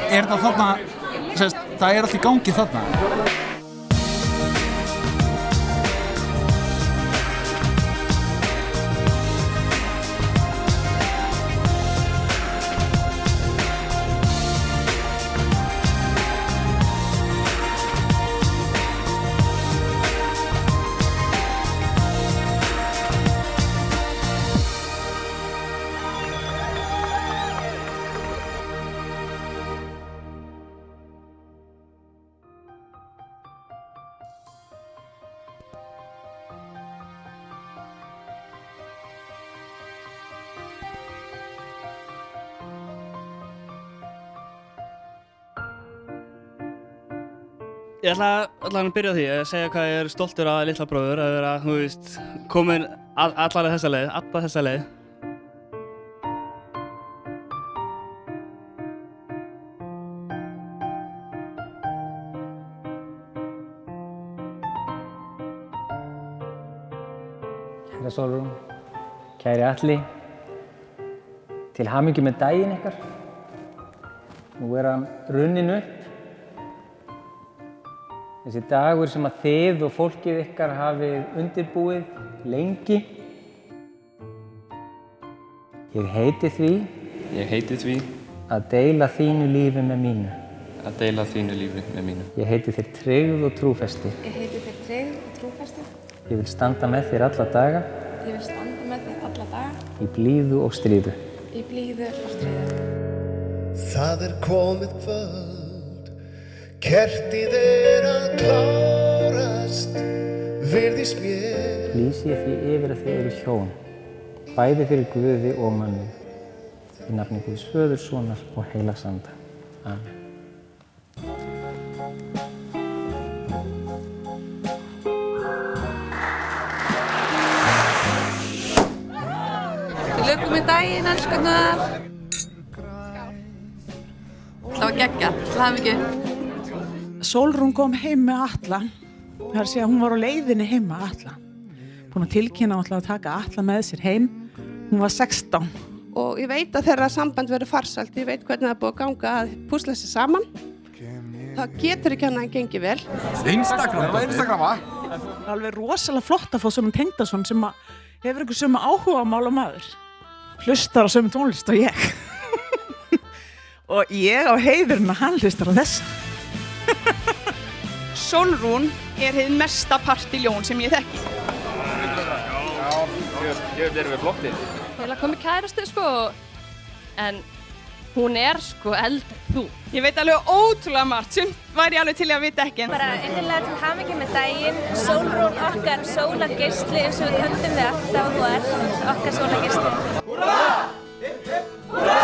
þetta þarna, það allt í gangi þarna? Ég ætla að byrja á því að segja hvað ég er stoltur af litla bróður að vera, þú veist, komin alla þessa leið. Kæra Sólrún, kæri Atli, til hamingju með daginn ykkar. Nú hann runninn upp. Þessi dagur sem að þið og fólkið ykkar hafið undirbúið lengi. Ég heiti því að deila þínu lífi með mínu. Ég heiti þér tryggð og trúfesti. Ég vil standa með þér alla daga. Í blíðu og stríðu. Það komið kvöld, kertið að klárast, virðist mér. Lýsi ég því yfir að þið eru hjón, bæði fyrir Guði og manni, í nafni Guðs Föður, Sonar og Heilags Anda. Amen. Til lukku með daginn, elskurnar. Það var geggjað, til hamingju. Sólrún kom heim með Atla. Það er að segja að hún var á leiðinni heim með Atla. Búin að tilkynna að taka Atla með sér heim. Hún var 16. Og ég veit að þeirra samband verður farsælt. Ég veit hvernig það er búið að ganga að púsla sig saman. Það getur ekki annað en gengið vel. Instagrama? Það er alveg rosalega flott að fá svona tengdason sem hefur einhver sömu áhugamál á maður. Hlustar á sömu tónlist og ég. Og ég á heiðurinn að hann hlustar á þessa. Sólrún hið mesta partíljón sem ég þekki. Ég erum við flottir. Ég vil að koma kærastu en hún eldri en þú. Ég veit alveg ótrúlega margt sem væri alveg til að vita ekki. Bara innilega til hamingju með daginn. Sólrún okkar sólargeisli eins og við höndum við alltaf og ert okkar sólargeisli. Húrra! Húrra!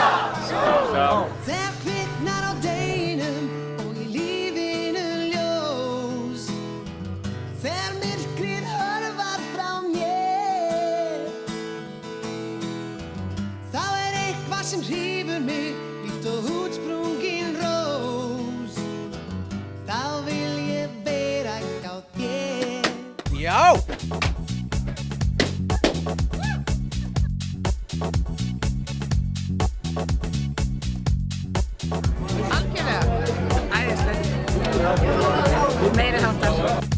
Þegar kviknar á deginum og í lífinu ljós. Þegar myrkrið hörfar frá mér. Þá eitthvað sem hrífur mig líkt og útsprungin rós. Þá vil ég vera hjá þér. Já! Algjörlega, æðislegt. Meiri háttar.